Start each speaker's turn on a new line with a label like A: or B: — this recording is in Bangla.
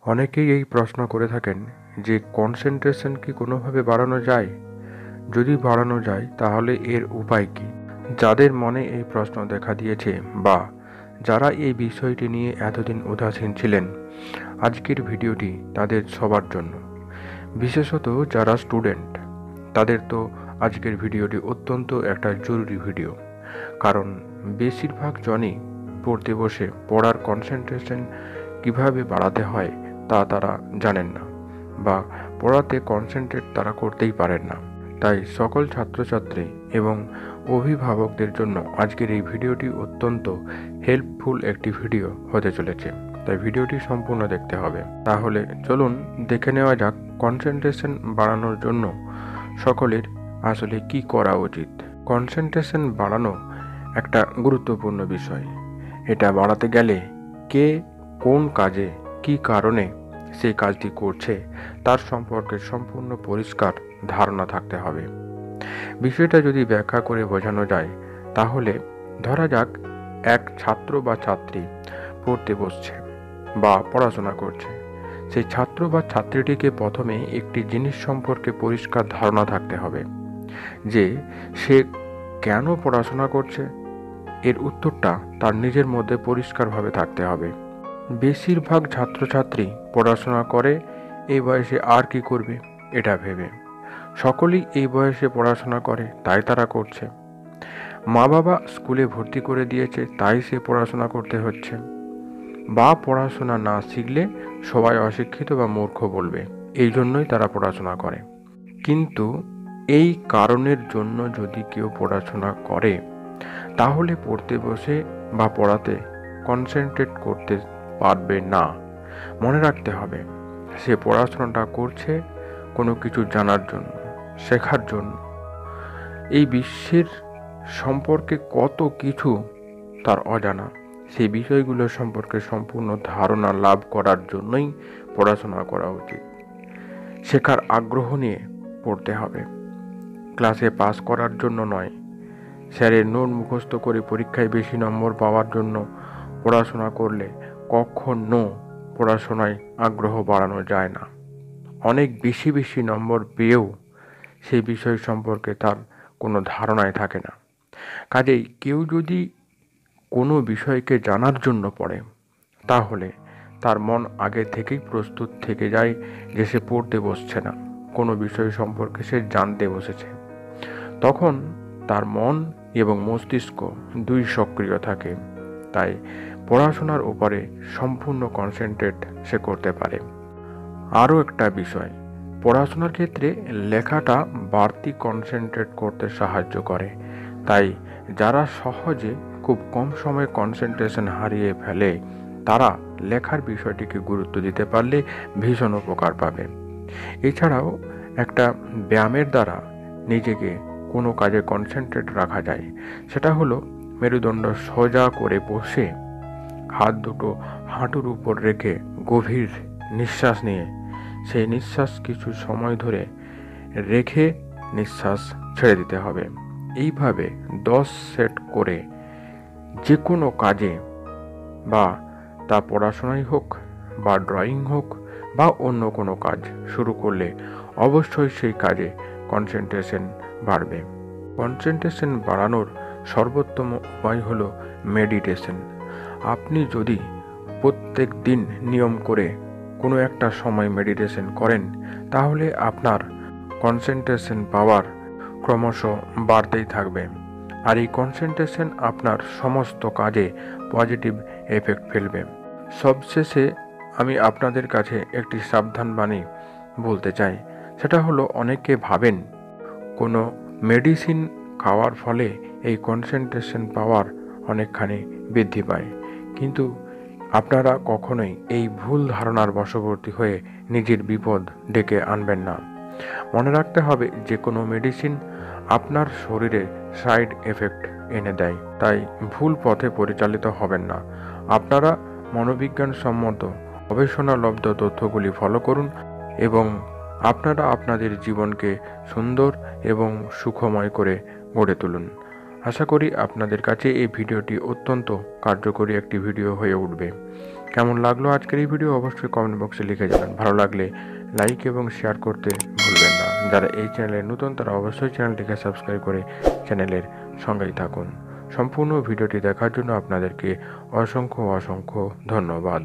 A: অনেকেই এই প্রশ্ন করে থাকেন যে কনসেন্ট্রেশন কি কোনোভাবে বাড়ানো যায়? যদি বাড়ানো যায় তাহলে এর উপায় কী? যাদের মনে এই প্রশ্ন দেখা দিয়েছে বা যারা এই বিষয়টি নিয়ে এতদিন উদাসীন ছিলেন, আজকের ভিডিওটি তাদের সবার জন্য। বিশেষত যারা স্টুডেন্ট, তাদের তো আজকের ভিডিওটি অত্যন্ত একটা জরুরি ভিডিও। কারণ বেশিরভাগ জনই পড়তে বসে পড়ার কনসেন্ট্রেশন কিভাবে বাড়াতে হয় তা তারা জানেন না, বা পড়াতে কনসেন্ট্রেট তারা করতেই পারেন না। তাই সকল ছাত্রছাত্রী এবং অভিভাবকদের জন্য আজকের এই ভিডিওটি অত্যন্ত হেল্পফুল একটি ভিডিও হতে চলেছে, তাই ভিডিওটি সম্পূর্ণ দেখতে হবে। তাহলে চলুন দেখে নেওয়া যাক কনসেন্ট্রেশন বাড়ানোর জন্য সকলের আসলে কি করা উচিত। কনসেন্ট্রেশন বাড়ানো একটা গুরুত্বপূর্ণ বিষয়। এটা বাড়াতে গেলে কে কোন কাজে কী কারণে সেই কাজটি করছে তার সম্পর্কে সম্পূর্ণ পরিষ্কার ধারণা থাকতে হবে। বিষয়টা যদি ব্যাখ্যা করে বোঝানো যায় তাহলে ধরা যাক এক ছাত্র বা ছাত্রী পড়তে বসছে বা পড়াশোনা করছে। সেই ছাত্র বা ছাত্রীটিকে প্রথমে একটি জিনিস সম্পর্কে পরিষ্কার ধারণা থাকতে হবে যে সে কেন পড়াশোনা করছে। এর উত্তরটা তার নিজের মধ্যে পরিষ্কারভাবে থাকতে হবে। বেশিরভাগ ছাত্রছাত্রী পড়াশোনা করে এই বয়সে আর কি করবে এটা ভেবে। সকলেই এই বয়সে পড়াশোনা করে তাই তারা করছে। মা বাবা স্কুলে ভর্তি করে দিয়েছে তাই সে পড়াশোনা করতে হচ্ছে, বা পড়াশোনা না শিখলে সবাই অশিক্ষিত বা মূর্খ বলবে, এই জন্যই তারা পড়াশোনা করে। কিন্তু এই কারণের জন্য যদি কেউ পড়াশোনা করে তাহলে পড়তে বসে বা পড়াতে কনসেন্ট্রেট করতে পারবে না। মনে রাখতে হবে সে পড়াশোনাটা করছে কোনো কিছু জানার জন্য, শেখার জন্য। এই বিশ্বের সম্পর্কে কত কিছু তার অজানা, সেই বিষয়গুলো সম্পর্কে সম্পূর্ণ ধারণা লাভ করার জন্যই পড়াশোনা করা উচিত। শেখার আগ্রহ নিয়ে পড়তে হবে, ক্লাসে পাস করার জন্য নয়। স্যারের নোট মুখস্থ করে পরীক্ষায় বেশি নম্বর পাওয়ার জন্য পড়াশোনা করলে কখনো পড়াশোনায় আগ্রহ বাড়ানো যায় না। অনেক বেশি বেশি নম্বর পেয়েও সেই বিষয় সম্পর্কে তার কোনো ধারণাই থাকে না। কাজেই কেউ যদি কোনো বিষয়কে জানার জন্য পড়ে তাহলে তার মন আগে থেকেই প্রস্তুত থেকে যায় যে সে পড়তে বসছে না, কোনো বিষয় সম্পর্কে সে জানতে বসেছে। তখন তার মন এবং মস্তিষ্ক দুই সক্রিয় থাকে, তাই পড়াশোনার উপরে সম্পূর্ণ কনসেন্ট্রেট সে করতে পারে। আরও একটা বিষয়, পড়াশোনার ক্ষেত্রে লেখাটা বাড়তি কনসেন্ট্রেট করতে সাহায্য করে। তাই যারা সহজে খুব কম সময়ে কনসেন্ট্রেশন হারিয়ে ফেলে তারা লেখার বিষয়টিকে গুরুত্ব দিতে পারলে ভীষণ উপকার পাবে। এছাড়াও একটা ব্যায়ামের দ্বারা নিজেকে কোনো কাজে কনসেন্ট্রেট রাখা যায়। সেটা হলো মেরুদণ্ড সোজা করে বসে হাত দুটো হাঁটুর উপর রেখে গভীর নিঃশ্বাস নিয়ে সেই নিঃশ্বাস কিছু সময় ধরে রেখে নিঃশ্বাস ছেড়ে দিতে হবে। এইভাবে 10 সেট করে যে কোনো কাজে, বা তা পড়াশোনাই হোক বা ড্রয়িং হোক বা অন্য কোনো কাজ শুরু করলে অবশ্যই সেই কাজে কনসেন্ট্রেশন বাড়বে। কনসেন্ট্রেশন বাড়ানোর সর্বোত্তম উপায় হলো মেডিটেশন। আপনি যদি প্রত্যেক দিন নিয়ম করে কোনো একটা সময় মেডিটেশন করেন তাহলে আপনার কনসেন্ট্রেশন পাওয়ার ক্রমশ বাড়তেই থাকবে। আর এই কনসেন্ট্রেশন আপনার সমস্ত কাজে পজিটিভ এফেক্ট ফেলবে। সবশেষে আমি আপনাদের কাছে একটি সাবধান বাণী বলতে চাই। সেটা হলো, অনেকে ভাবেন কোনো মেডিসিন খাওয়ার ফলে এই কনসেন্ট্রেশন পাওয়ার অনেকখানি বৃদ্ধি পায়, কিন্তু আপনারা কখনোই এই ভুল ধারণার বশবর্তী হয়ে নিজের বিপদ ডেকে আনবেন না। মনে রাখতে হবে যে কোনো মেডিসিন আপনার শরীরে সাইড এফেক্ট এনে দেয়, তাই ভুল পথে পরিচালিত হবেন না। আপনারা মনোবিজ্ঞানসম্মত গবেষণালব্ধ তথ্যগুলি ফলো করুন এবং আপনারা আপনাদের জীবনকে সুন্দর এবং সুখময় করে গড়ে তুলুন। আশা করি আপনাদের কাছে এই ভিডিওটি অত্যন্ত কার্যকরী একটি ভিডিও হয়ে উঠবে। কেমন লাগলো আজকের এই ভিডিও অবশ্যই কমেন্ট বক্সে লিখে যাবেন। ভালো লাগলে লাইক এবং শেয়ার করতে ভুলবেন না। যারা এই চ্যানেলে নতুন তারা অবশ্যই চ্যানেলটিকে সাবস্ক্রাইব করে চ্যানেলের সঙ্গেই থাকুন। সম্পূর্ণ ভিডিওটি দেখার জন্য আপনাদেরকে অসংখ্য ধন্যবাদ।